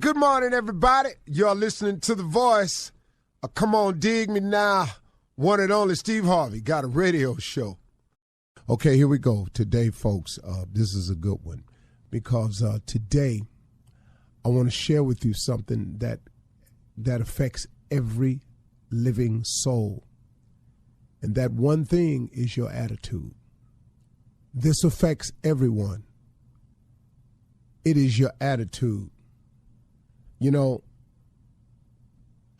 Good morning, everybody. You're listening to The Voice. Come on, dig me now. One and only Steve Harvey got a radio show. Okay, here we go. Today, folks, this is a good one because today I want to share with you something that affects every living soul. And that one thing is your attitude. This affects everyone. It is your attitude. You know,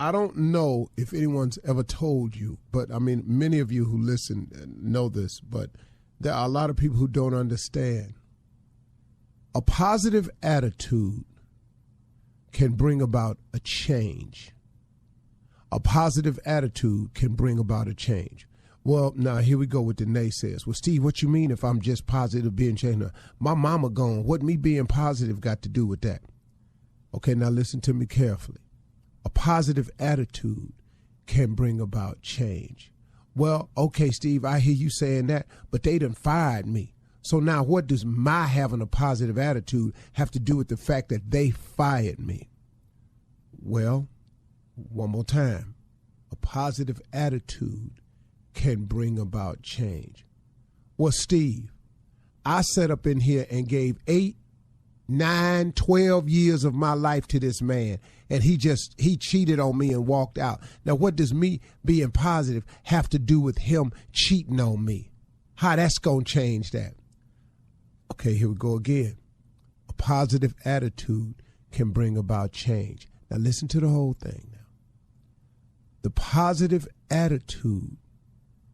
I don't know if anyone's ever told you, but I mean, many of you who listen know this, but there are a lot of people who don't understand. A positive attitude can bring about a change. A positive attitude can bring about a change. Well, now here we go with the naysayers. Well, Steve, what you mean if I'm just positive being changed? My mama gone. What me being positive got to do with that? Okay, now listen to me carefully. A positive attitude can bring about change. Well, okay, Steve, I hear you saying that, but they done fired me. So now what does my having a positive attitude have to do with the fact that they fired me? Well, one more time. A positive attitude can bring about change. Well, Steve, I sat up in here and gave 8, 9, 12 years of my life to this man, and he cheated on me and walked out. Now, what does me being positive have to do with him cheating on me? How that's going to change that? Okay, here we go again. A positive attitude can bring about change. Now, listen to the whole thing now. The positive attitude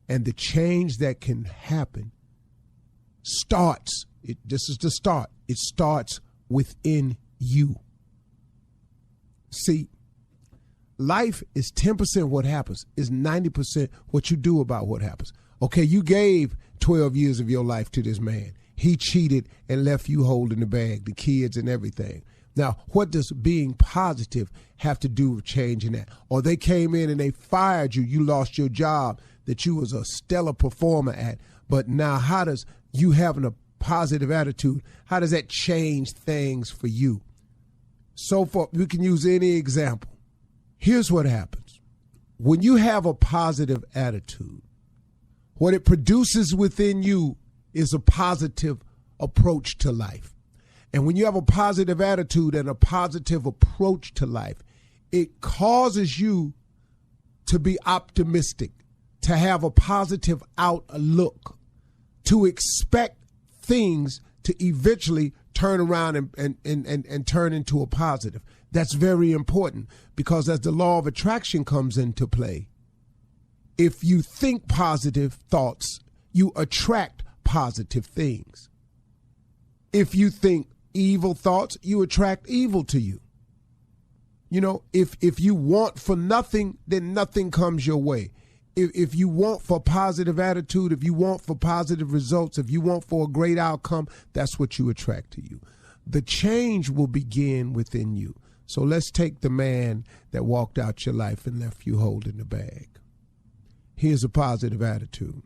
and the change that can happen starts, this is the start, it starts within you. See, life is 10% what happens, is 90% what you do about what happens. Okay, you gave 12 years of your life to this man. He cheated and left you holding the bag, the kids and everything. Now, what does being positive have to do with changing that? Or they came in and they fired you, you lost your job that you was a stellar performer at. But now how does you having a positive attitude, how does that change things for you? So far, we can use any example. Here's what happens. When you have a positive attitude, what it produces within you is a positive approach to life. And when you have a positive attitude and a positive approach to life, it causes you to be optimistic, to have a positive outlook, to expect things to eventually turn around and turn into a positive. That's very important because as the law of attraction comes into play, if you think positive thoughts, you attract positive things. If you think evil thoughts, you attract evil to you. You know, if you want for nothing, then nothing comes your way. If you want for positive attitude, if you want for positive results, if you want for a great outcome, that's what you attract to you. The change will begin within you. So let's take the man that walked out your life and left you holding the bag. Here's a positive attitude.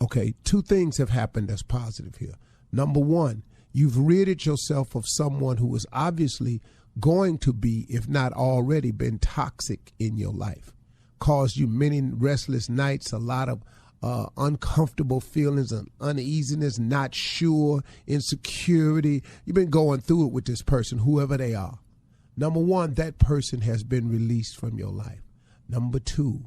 Okay, 2 things have happened that's positive here. Number 1, you've ridded yourself of someone who is obviously going to be, if not already, been toxic in your life. Caused you many restless nights, a lot of uncomfortable feelings and uneasiness, not sure, insecurity. You've been going through it with this person, whoever they are. Number 1, that person has been released from your life. Number 2,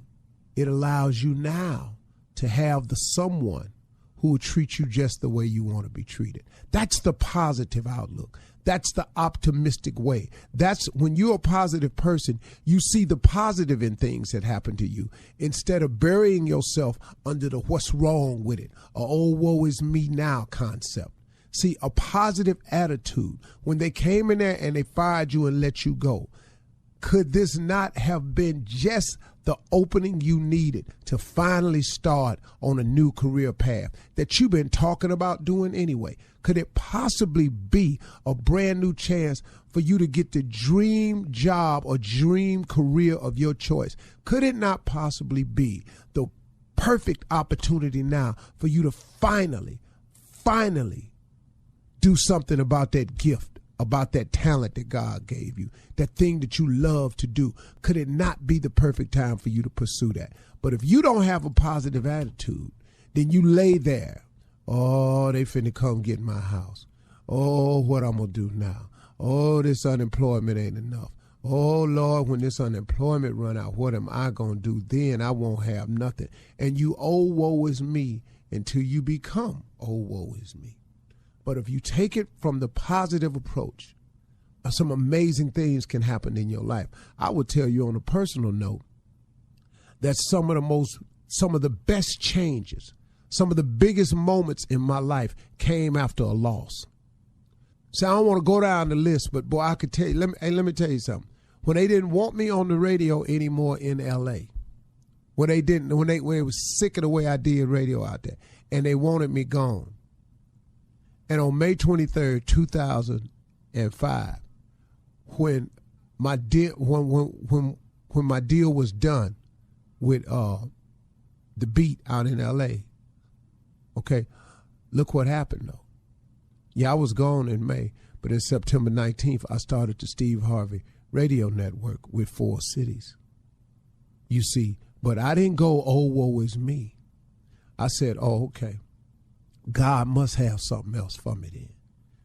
it allows you now to have the someone who will treat you just the way you want to be treated. That's the positive outlook. That's the optimistic way. That's when you're a positive person, you see the positive in things that happen to you instead of burying yourself under the what's wrong with it, or oh, woe is me now concept. See, a positive attitude, when they came in there and they fired you and let you go, could this not have been just the opening you needed to finally start on a new career path that you've been talking about doing anyway? Could it possibly be a brand new chance for you to get the dream job or dream career of your choice? Could it not possibly be the perfect opportunity now for you to finally do something about that gift about that talent that God gave you, that thing that you love to do? Could it not be the perfect time for you to pursue that? But if you don't have a positive attitude, then you lay there. Oh, they finna come get my house. Oh, what I'm going to do now? Oh, this unemployment ain't enough. Oh, Lord, when this unemployment run out, what am I going to do then? I won't have nothing. And you, oh, woe is me, until you become, oh, woe is me. But if you take it from the positive approach, some amazing things can happen in your life. I would tell you on a personal note that some of the best changes, some of the biggest moments in my life came after a loss. So I don't want to go down the list, but boy, I could tell you, let me tell you something. When they didn't want me on the radio anymore in L.A., when they was sick of the way I did radio out there, and they wanted me gone. And on May 23rd, 2005, when my deal was done with the Beat out in L.A., okay, look what happened though. Yeah, I was gone in May, but in September 19th, I started the Steve Harvey radio network with 4 cities. You see, but I didn't go, oh, woe is me. I said, oh, okay, God must have something else for me then.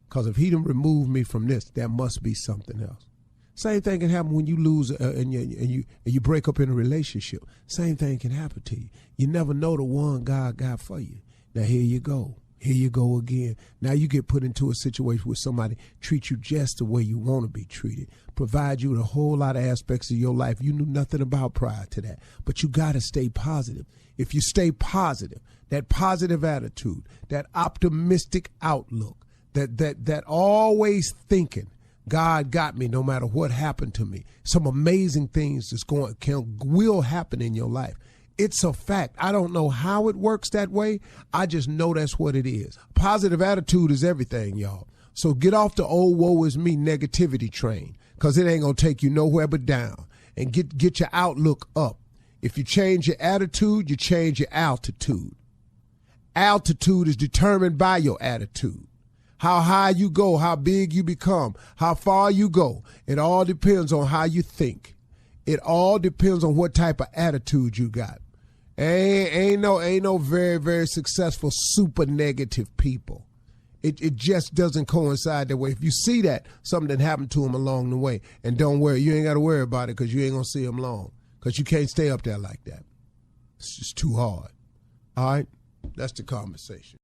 Because if he done removed me from this, there must be something else. Same thing can happen when you lose and you break up in a relationship. Same thing can happen to you. You never know the one God got for you. Now here you go. Here you go again. Now you get put into a situation where somebody treats you just the way you want to be treated, provide you with a whole lot of aspects of your life you knew nothing about prior to that. But you got to stay positive. If you stay positive, that positive attitude, that optimistic outlook, that always thinking, God got me no matter what happened to me. Some amazing things will happen in your life. It's a fact. I don't know how it works that way. I just know that's what it is. Positive attitude is everything, y'all. So get off the old woe is me negativity train, because it ain't going to take you nowhere but down. And get your outlook up. If you change your attitude, you change your altitude. Altitude is determined by your attitude. How high you go, how big you become, how far you go. It all depends on how you think. It all depends on what type of attitude you got. Ain't no very, very successful super negative people. It just doesn't coincide that way. If you see that, something happened to them along the way, and don't worry, you ain't got to worry about it because you ain't going to see them long, because you can't stay up there like that. It's just too hard. All right? That's the conversation.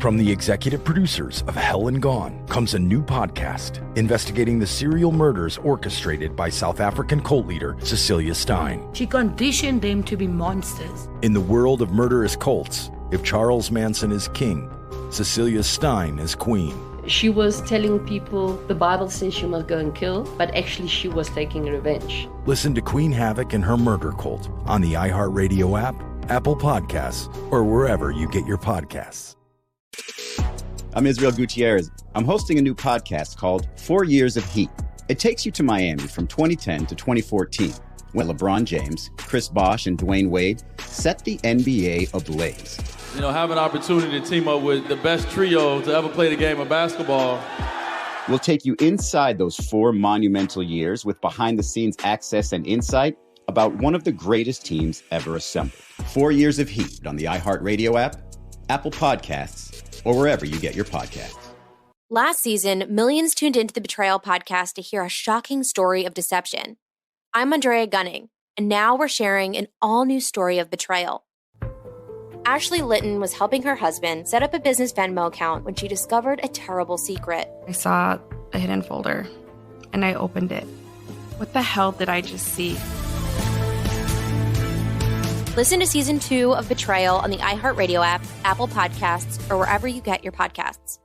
From the executive producers of Hell and Gone comes a new podcast investigating the serial murders orchestrated by South African cult leader Cecilia Stein. She conditioned them to be monsters. In the world of murderous cults, if Charles Manson is king, Cecilia Stein is queen. She was telling people the Bible says she must go and kill, but actually she was taking revenge. Listen to Queen Havoc and her murder cult on the iHeartRadio app, Apple Podcasts, or wherever you get your podcasts. I'm Israel Gutierrez. I'm hosting a new podcast called 4 Years of Heat. It takes you to Miami from 2010 to 2014, when LeBron James, Chris Bosh, and Dwayne Wade set the NBA ablaze. You know, have an opportunity to team up with the best trio to ever play the game of basketball. We'll take you inside those 4 monumental years with behind-the-scenes access and insight about one of the greatest teams ever assembled. 4 Years of Heat on the iHeartRadio app, Apple Podcasts, or wherever you get your podcasts. Last season, millions tuned into the Betrayal podcast to hear a shocking story of deception. I'm Andrea Gunning, and now we're sharing an all-new story of betrayal. Ashley Litton was helping her husband set up a business Venmo account when she discovered a terrible secret. I saw a hidden folder, and I opened it. What the hell did I just see? Listen to Season 2 of Betrayal on the iHeartRadio app, Apple Podcasts, or wherever you get your podcasts.